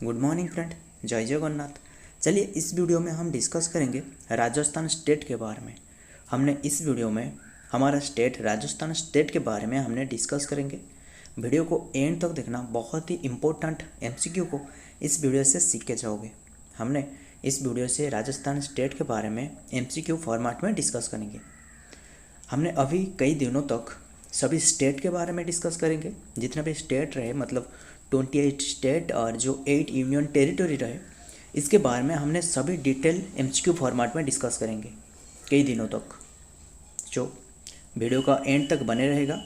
Good morning friend, जय जगन्नाथ। चलिए इस वीडियो में हम डिस्कस करेंगे राजस्थान स्टेट के बारे में। हमने इस वीडियो में हमारा स्टेट राजस्थान स्टेट के बारे में हमने डिस्कस करेंगे। वीडियो को एंड तक देखना, बहुत ही इम्पोर्टेंट एमसीक्यू को इस वीडियो से सीख के जाओगे। हमने इस वीडियो से राजस्थान स्टेट के बारे में एमसीक्यू फॉर्मेट में डिस्कस करेंगे। हमने अभी कई दिनों तक सभी स्टेट के बारे में डिस्कस करेंगे। जितने भी स्टेट रहे, मतलब 28 स्टेट और जो 8 यूनियन टेरिटरी रहे, इसके बारे में हमने सभी डिटेल एमसीक्यू फॉर्मेट में डिस्कस करेंगे कई दिनों तक। जो वीडियो का एंड तक बने रहेगा,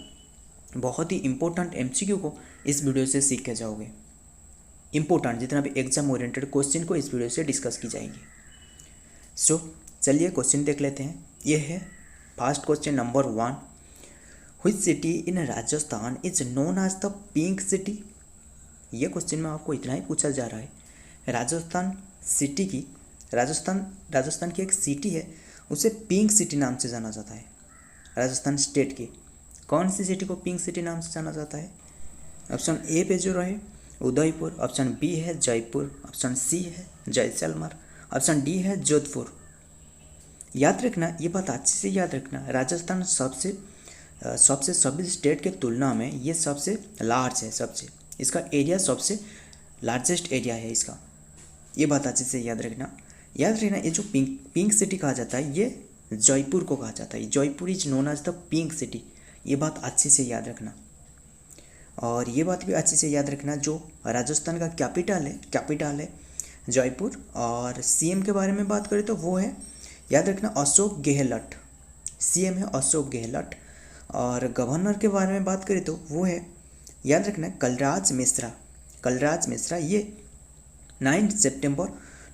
बहुत ही इम्पोर्टेंट एमसीक्यू को इस वीडियो से सीख के जाओगे। इम्पोर्टेंट जितना भी एग्जाम ओरिएंटेड क्वेश्चन को इस वीडियो से डिस्कस की जाएगी। सो चलिए क्वेश्चन देख लेते हैं। ये है first question number 1। Which city in Rajasthan is known as the pink city? ये क्वेश्चन में आपको इतना ही पूछा जा रहा है। राजस्थान सिटी की राजस्थान की एक सिटी है, उसे पिंक सिटी नाम से जाना जाता है। राजस्थान स्टेट की कौन सी सिटी को पिंक सिटी नाम से जाना जाता है? ऑप्शन ए पे जो रहे उदयपुर, ऑप्शन बी है जयपुर, ऑप्शन सी है जैसलमेर, ऑप्शन डी है जोधपुर। याद रखना, ये बात अच्छे से याद रखना, राजस्थान सबसे सभी स्टेट के तुलना में ये सबसे लार्ज है। इसका एरिया सबसे लार्जेस्ट एरिया है इसका। ये बात अच्छे से याद रखना। ये जो पिंक सिटी कहा जाता है, ये जयपुर को कहा जाता है। Jaipur is known as the pink city. ये बात अच्छे से याद रखना। और ये बात भी अच्छे से याद रखना, जो राजस्थान का कैपिटल है जयपुर। और सीएम के बारे में बात करें तो वो है, याद रखना, अशोक गहलोत। सीएम है अशोक गहलोत। और गवर्नर के बारे में बात करें तो वो है, याद रखना, कलराज मिश्रा। ये 9 सितंबर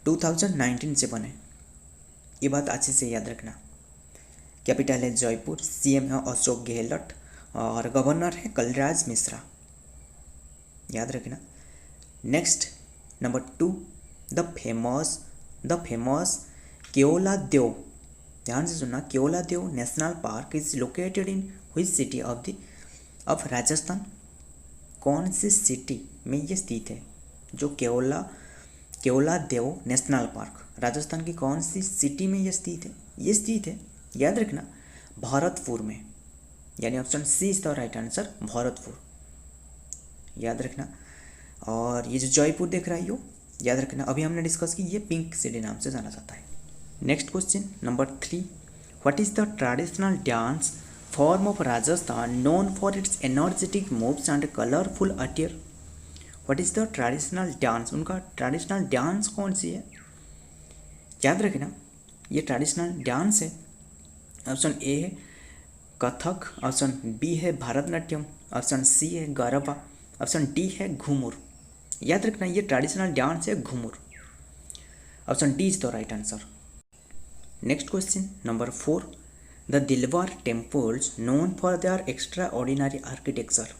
2019 से बने। ये बात अच्छे से याद रखना। कैपिटल है जयपुर, सीएम है अशोक गहलोत और गवर्नर है कलराज मिश्रा। याद रखना। Next number 2, the famous Keoladeo. ध्यान से सुनना, Keoladeo national park is located in which city of Rajasthan? कौन सी सिटी में ये स्थित है? जो केओलादेव नेशनल पार्क राजस्थान की कौन सी सिटी में ये स्थित है? ये स्थित है, याद रखना, भरतपुर में। यानी option C is the right answer, Bharatpur. याद रखना। और ये जो जयपुर देख रहा है, यो याद रखना, अभी हमने डिस्कस की, ये पिंक सिटी नाम से जाना जाता है। Next question number 3, what is the traditional dance form of Rajasthan known for its energetic moves and colourful attire? What is the traditional dance, उनका ट्रेडिशनल डांस कौन सी है? याद रखना, ये ट्रेडिशनल डांस है। ऑप्शन ए है कथक, ऑप्शन बी है भरतनाट्यम, ऑप्शन सी है गरबा, ऑप्शन डी है घूमर। याद रखना, ये ट्रेडिशनल डांस है Ghoomar. Option D is the right answer. Next question number 4, the Dilwar temples known for their extraordinary architecture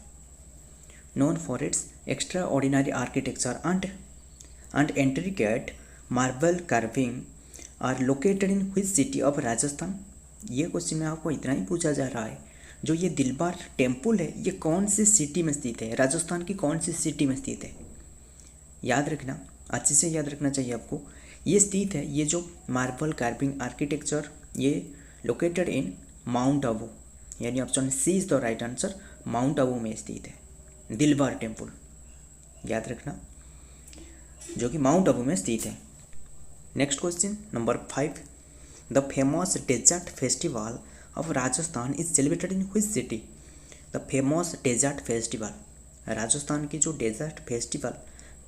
and intricate marble carving are located in which city of Rajasthan? ये question में आपको इतना ही पूछा जा रहा है, जो ये दिलवार टेम्पल है, ये कौन सी सिटी में स्थित है? राजस्थान की कौन सी सिटी में स्थित है? याद रखना, अच्छे से याद रखना चाहिए आपको। ये स्थित है, ये जो मार्बल कार्विंग आर्किटेक्चर, ये लोकेटेड इन माउंट आबू। यानी option C is the right answer, Mount Abu में स्थित है दिलवार टेम्पल। याद रखना, जो कि माउंट आबू में स्थित है। Next question number 5, the famous desert festival of Rajasthan is celebrated in which city? The famous desert festival, Rajasthan की जो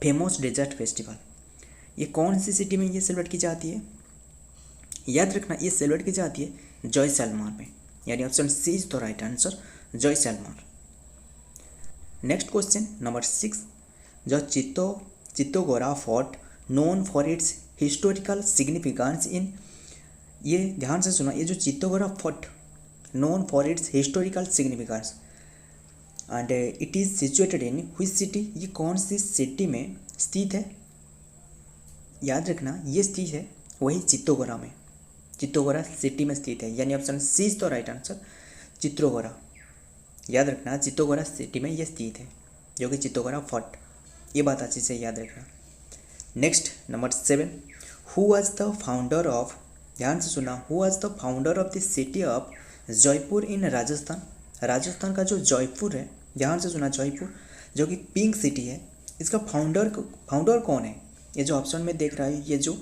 फेमस डेजर्ट फेस्टिवल, ये कौन सी सिटी में ये सेलिब्रेट की जाती है? याद रखना, ये सेलिब्रेट की जाती है जैसलमेर में। यानी option C is the right answer, Jaisalmer. Next question number 6, the Chittorgarh fort known for its historical significance in? ये ध्यान से सुना, ये जो Chittorgarh fort known for its historical significance and it is situated in which city? ये कौन सी सिटी में स्थित है? याद रखना, ये स्थित है वही चित्तौगढ़ में, चित्तौगढ़ सिटी में स्थित है। यानी option C is the right answer, Chittorgarh. याद रखना, चित्तौगढ़ सिटी में ये स्थित है, जो कि चित्तौगढ़ फोर्ट। ये बात अच्छे से याद रखना। Next number 7, who was the founder of, ध्यान से सुना, who was the founder of the city of Jaipur in Rajasthan. Rajasthan का जो जयपुर है, ध्यान से सुना, जयपुर जो कि पिंक सिटी है, इसका फाउंडर कौन है? ये जो ऑप्शन में देख रहा है, ये जो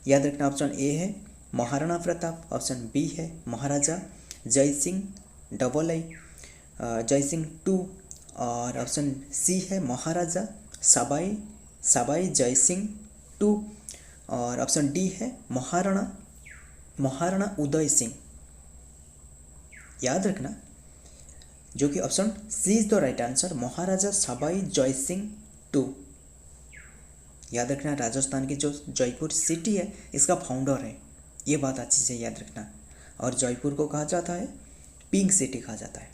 याद रखना, ऑप्शन ए है महाराणा प्रताप, ऑप्शन बी है महाराजा जय Singh double I Jai Singh two, और ऑप्शन सी है महाराजा सबाई जय सिंह टू, और ऑप्शन डी है महाराणा उदय सिंह। याद रखना, जो कि option C is the right answer, Maharaja Sawai Jai Singh to. याद रखना, राजस्थान की जो जयपुर सिटी है इसका फाउंडर है, ये बात अच्छी से याद रखना। और जयपुर को कहा जाता है पिंक सिटी कहा जाता है।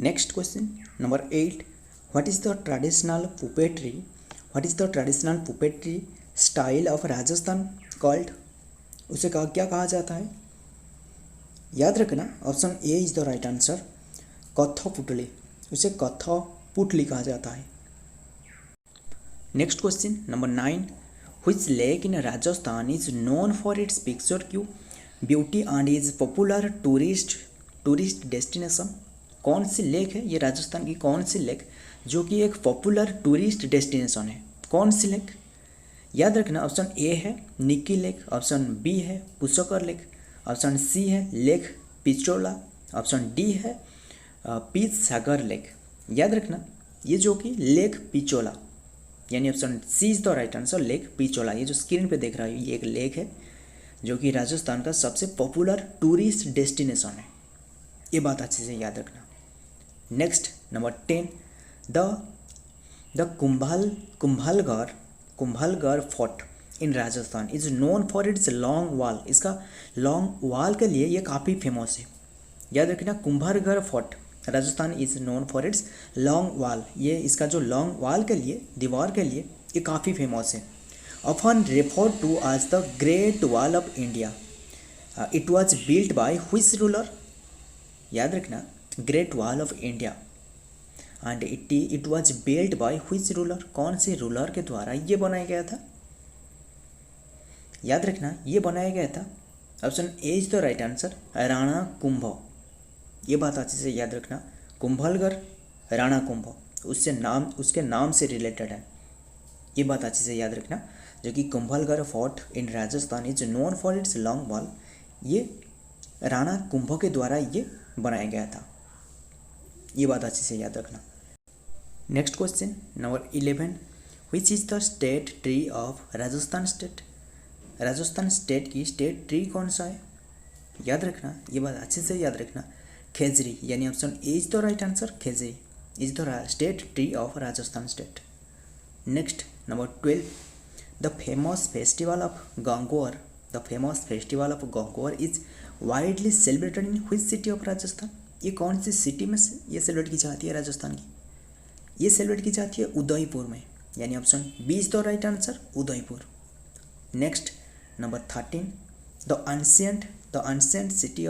Next question number 8, what is the traditional puppetry style of Rajasthan called? उसे क्या कहा जाता है? याद रखना, option A is the right answer, kathputli. उसे कथपुतली कहा जाता है। Next question number 9, which lake in Rajasthan is known for its pictured beauty and is popular tourist destination? कौन सी लेक है ये राजस्थान की, कौन सी लेक जो कि एक पॉपुलर टूरिस्ट डेस्टिनेशन है? कौन सी लेक? याद रखना, ऑप्शन ए है निकी लेक, ऑप्शन बी है पुष्कर लेक, ऑप्शन सी है लेक पिचोला, ऑप्शन डी है पीच सागर लेक। याद रखना, ये जो कि लेक पिचोला, यानी option C is the right answer, lake Pichola. ये जो स्क्रीन पे देख रहा है ये एक लेक है जो कि राजस्थान का सबसे पॉपुलर टूरिस्ट डेस्टिनेशन है, ये बात अच्छे से याद रखना। Next number 10, the Kumbhalgarh fort in Rajasthan is known for it's long wall. इसका लॉन्ग वॉल के लिए ये काफ़ी फेमस है। याद रखना, Kumbhalgarh fort Rajasthan is known for it's long wall. ये इसका जो लॉन्ग वॉल के लिए, दीवार के लिए, ये काफ़ी फेमस है। Often referred to as the great wall of India, it was built by which ruler? याद रखना, great wall of India and it was built by which ruler? कौन से रूलर के द्वारा ये बनाया गया था? याद रखना, ये बनाया गया था, option A is the right answer, Rana Kumbh. ये बात अच्छे से याद रखना, कुंभलगढ़ राणा कुंभ उसके नाम से रिलेटेड है, ये बात अच्छे से याद रखना। जो कि Kumbhalgarh fort in Rajasthan is known for it's long wall, ये राणा कुंभ के द्वारा ये बनाया गया था, ये बात अच्छे से याद रखना। Next question number 11, which is the state tree of Rajasthan state? Rajasthan state की स्टेट ट्री कौन सा है? याद रखना, ये बात अच्छे से याद रखना, खेजरी, यानी option A is the right answer, Khejri is the state tree of Rajasthan state. Next number 12, the famous festival of Gangaur is widely celebrated in which city of Rajasthan? ये कौन सी सिटी में ये सेलिब्रेट की जाती है राजस्थान की? ये सेलिब्रेट की जाती है उदयपुर में, यानी option B is the right answer, Udaipur. Next number 13, the ancient city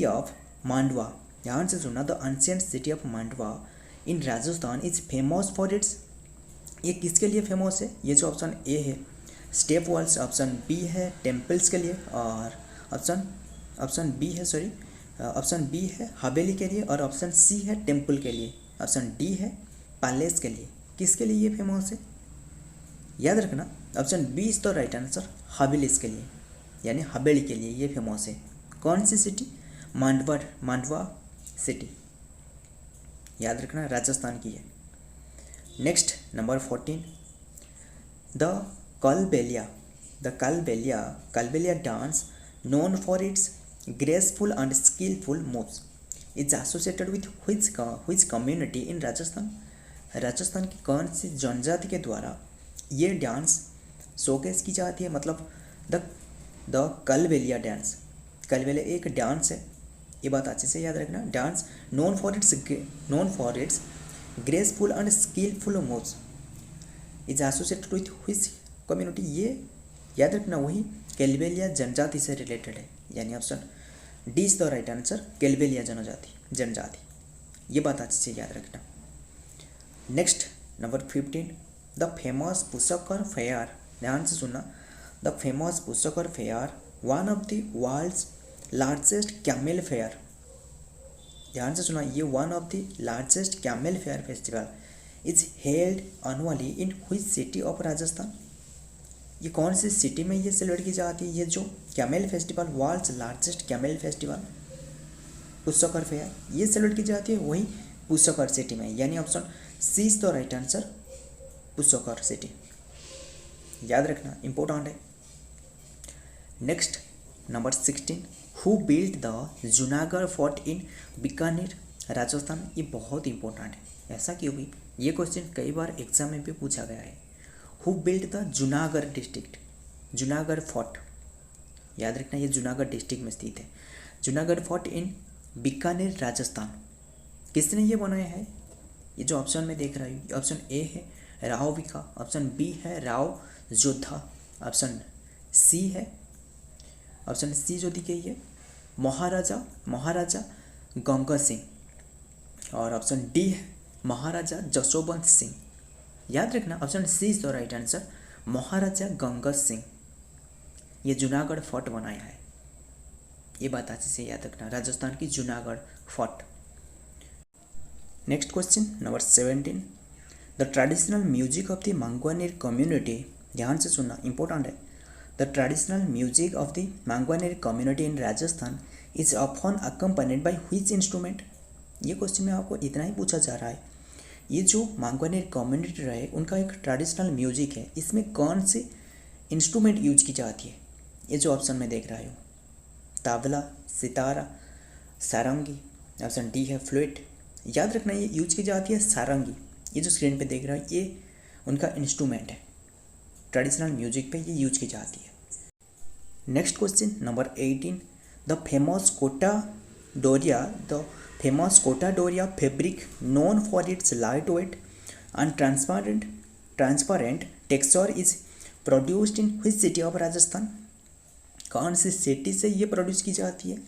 of Mandawa. ध्यान से सुनना, the ancient city of Mandawa in Rajasthan is famous for its, ये किसके लिए फेमस है? ये जो ऑप्शन ए है स्टेप वॉल्स, ऑप्शन बी है टेम्पल्स के लिए, और ऑप्शन बी है हवेली के लिए, और ऑप्शन सी है टेम्पल के लिए, ऑप्शन डी है पैलेस के लिए। किसके लिए ये फेमस है? याद रखना, option B is the right answer, havelis के लिए, यानी हवेली के लिए ये फेमस है। कौन सी सिटी? मांडवा सिटी, याद रखना, राजस्थान की है। Next number 14, the Kalbelia dance known for its graceful and skillful moves is associated with which community in Rajasthan? Rajasthan की कौन सी जनजाति के द्वारा ये डांस शोकेस की जाती है? मतलब द कलबेलिया डांस, कलबेलिया एक डांस है, ये बात अच्छे से याद रखना। Dance known for its graceful and skillful moves is associated with which community? ये याद रखना, वही कैलबेलिया जनजाति से रिलेटेड है, यानी option D is the right answer, Kalbelia जनजाति, ये बात अच्छे से याद रखना। Next number 15, the famous Pushkar fair, ध्यान से सुनना, the famous Pushkar fair one of the world's largest camel fair, ध्यान से सुना, ये one of the largest camel fair festival is held annually in which city of Rajasthan, ये कौन सी सिटी में ये सेलिब्रेट की जाती है, ये जो camel festival, world's largest camel festival Pushkar fair, ये सेलिब्रेट की जाती है वही पुष्कर सिटी में, यानी option C is the right answer, Pushkar city, याद रखना इंपॉर्टेंट है। Next number 16, who build the Junagarh fort in Bikaner Rajasthan, ये बहुत इंपॉर्टेंट है, ऐसा क्यों भी, ये क्वेश्चन कई बार एग्जाम में भी पूछा गया है। Who build the Junagadh district, Junagadh fort, याद रखना ये जूनागढ़ डिस्ट्रिक्ट में स्थित है, जूनागढ़ फोर्ट इन बीकानेर राजस्थान, किसने ये बनाया है, ये जो ऑप्शन में देख रहा हूँ, ऑप्शन ए है राव विका, ऑप्शन बी है राव जोधा, ऑप्शन सी है, ऑप्शन सी जो दी गई है महाराजा गंगा सिंह, और ऑप्शन डी है महाराजा जसोवंत सिंह, याद रखना option C is the right answer, Maharaja Ganga Singh, ये जूनागढ़ फोर्ट बनाया है, ये बात अच्छे से याद रखना, राजस्थान की Junagarh fort. Next question number 17, the traditional music of the Manganiyar community, ध्यान से सुनना इंपॉर्टेंट है, the traditional music of the Manganiyar community in Rajasthan is often accompanied by which instrument, ये क्वेश्चन में आपको इतना ही पूछा जा रहा है, ये जो मांगवानीर कम्युनिटी रहे उनका एक ट्रेडिशनल म्यूजिक है, इसमें कौन से इंस्ट्रूमेंट यूज की जाती है, ये जो ऑप्शन में देख रहा हूँ, तबला, सितारा, सारंगी, ऑप्शन डी है फ्लूट, याद रखना ये यूज की जाती है सारंगी, ये जो स्क्रीन पे देख रहा है ये उनका इंस्ट्रूमेंट है, ट्रेडिशनल म्यूजिक पे ये यूज की जाती है। Next question number 18, the famous Kota Doria fabric known for its light weight and transparent texture is produced in which city of Rajasthan, कौन सी सिटी से ये प्रोड्यूस की जाती है,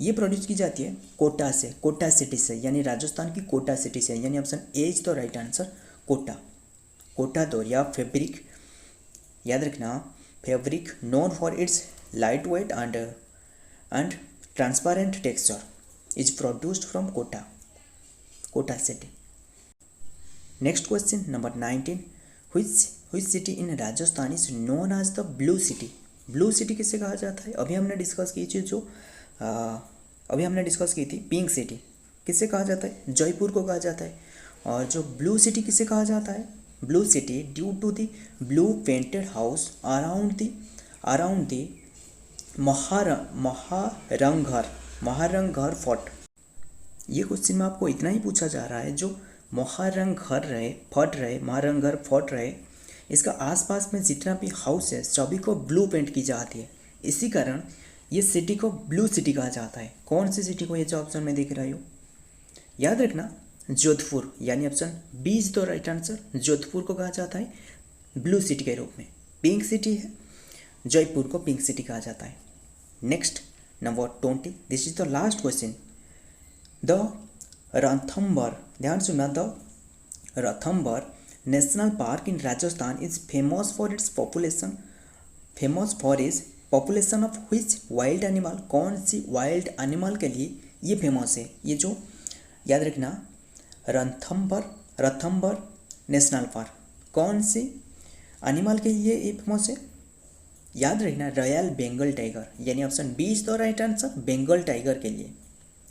ये प्रोड्यूस की जाती है कोटा से, कोटा सिटी से, यानी राजस्थान की कोटा सिटी से, यानी option A is the right answer, Kota Doria fabric, याद रखना fabric known for its light weight and transparent texture is produced from Kota city. Next question number 19, which city in Rajasthan is known as the blue city, blue city किसे कहा जाता है, अभी हमने discuss की थी पिंक सिटी, किसे कहा जाता है, जयपुर को कहा जाता है, और जो ब्लू सिटी किसे कहा जाता है, blue city due to the blue painted house around the Mehrangarh fort, ये क्वेश्चन में आपको इतना ही पूछा जा रहा है, जो महारंगघर फोर्ट रहे, इसका आसपास में जितना भी हाउस है सभी को ब्लू पेंट की जाती है, इसी कारण ये सिटी को ब्लू सिटी कहा जाता है, कौन सी सिटी को, ये जो ऑप्शन में दिख रहा है याद रखना जोधपुर, यानी option B is the right answer, Jodhpur को कहा जाता है ब्लू सिटी के रूप में, पिंक सिटी है, जयपुर को पिंक सिटी कहा जाता है। Next number 20, this is the last question, the Ranthambore, ध्यान सुनना, the Ranthambore national park in Rajasthan is famous for its population of which wild animal, कौन सी वाइल्ड एनिमल के लिए ये फेमस है, ये जो याद रखना रणथंभौर नेशनल पार्क, कौन सी एनिमल के लिए ये फेमस है, याद रखना रॉयल बंगाल टाइगर, यानी option B is the right answer, Bengal tiger के लिए,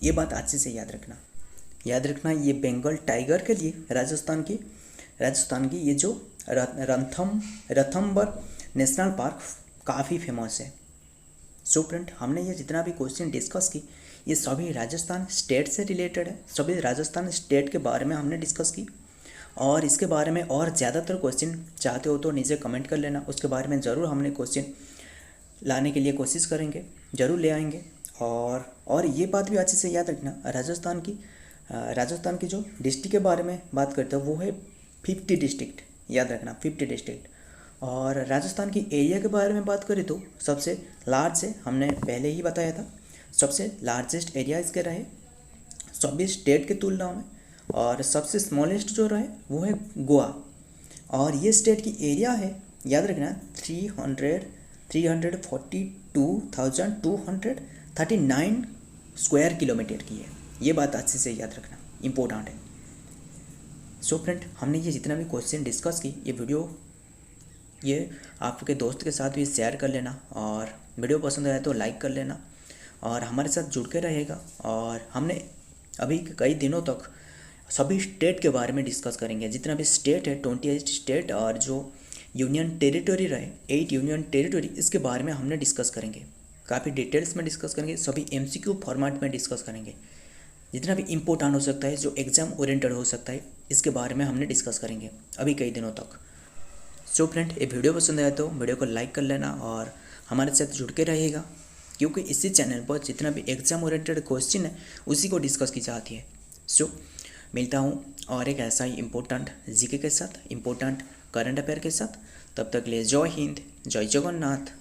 ये बात अच्छे से याद रखना ये बंगाल टाइगर के लिए राजस्थान की ये जो रणथंभौर नेशनल पार्क काफ़ी फेमस है। सो फ्रेंड, हमने ये जितना भी क्वेश्चन डिस्कस की ये सभी राजस्थान स्टेट से रिलेटेड है, सभी राजस्थान स्टेट के बारे में हमने डिस्कस की, और इसके बारे में और ज़्यादातर क्वेश्चन चाहते हो तो नीचे कमेंट कर लेना, उसके बारे में ज़रूर हमने क्वेश्चन लाने के लिए कोशिश करेंगे, ज़रूर ले आएंगे। और ये बात भी अच्छे से याद रखना, राजस्थान की जो डिस्ट्रिक्ट के बारे में बात करते हैं वो है 50 डिस्ट्रिक्ट, याद रखना 50 डिस्ट्रिक्ट। और राजस्थान की एरिया के बारे में बात करें तो सबसे लार्ज है, हमने पहले ही बताया था, सबसे लार्जेस्ट एरिया इसके रहे सभी स्टेट के तुलना में, और सबसे स्मॉलेस्ट जो रहे वो है गोवा, और ये स्टेट की एरिया है, याद रखना, 342,239 स्क्वायर किलोमीटर की है। ये बात अच्छे से याद रखना, इम्पोर्टेंट है। सो फ्रेंड, हमने ये जितना भी क्वेश्चन डिस्कस की, ये वीडियो ये आपके दोस्त के साथ भी शेयर कर लेना, और वीडियो पसंद आया तो लाइक कर लेना और हमारे साथ जुड़ के रहेगा। और हमने अभी कई दिनों तक सभी स्टेट के बारे में डिस्कस करेंगे। जितना भी स्टेट है, 28 स्टेट, और जो यूनियन टेरिटरी रहे 8 यूनियन टेरिटरी, इसके बारे में हमने डिस्कस करेंगे। काफ़ी डिटेल्स में डिस्कस करेंगे, सभी MCQ फॉर्मेट में डिस्कस करेंगे। जितना भी इम्पोर्टेंट हो सकता है, जो एग्ज़ाम ओरिएंटेड हो सकता है, इसके बारे में हमने डिस्कस करेंगे अभी कई दिनों तक। सो फ्रेंड, ये वीडियो पसंद आया तो वीडियो को लाइक कर लेना और हमारे साथ जुड़ के रहेगा, क्योंकि इसी चैनल पर जितना भी एग्ज़ाम ओरिएंटेड क्वेश्चन है उसी को डिस्कस की जाती है। सो मिलता हूँ और एक ऐसा ही इम्पोर्टेंट जीके के साथ, इम्पोर्टेंट करंट अफेयर के साथ। तब तक के लिए जय हिंद, जय जगन्नाथ।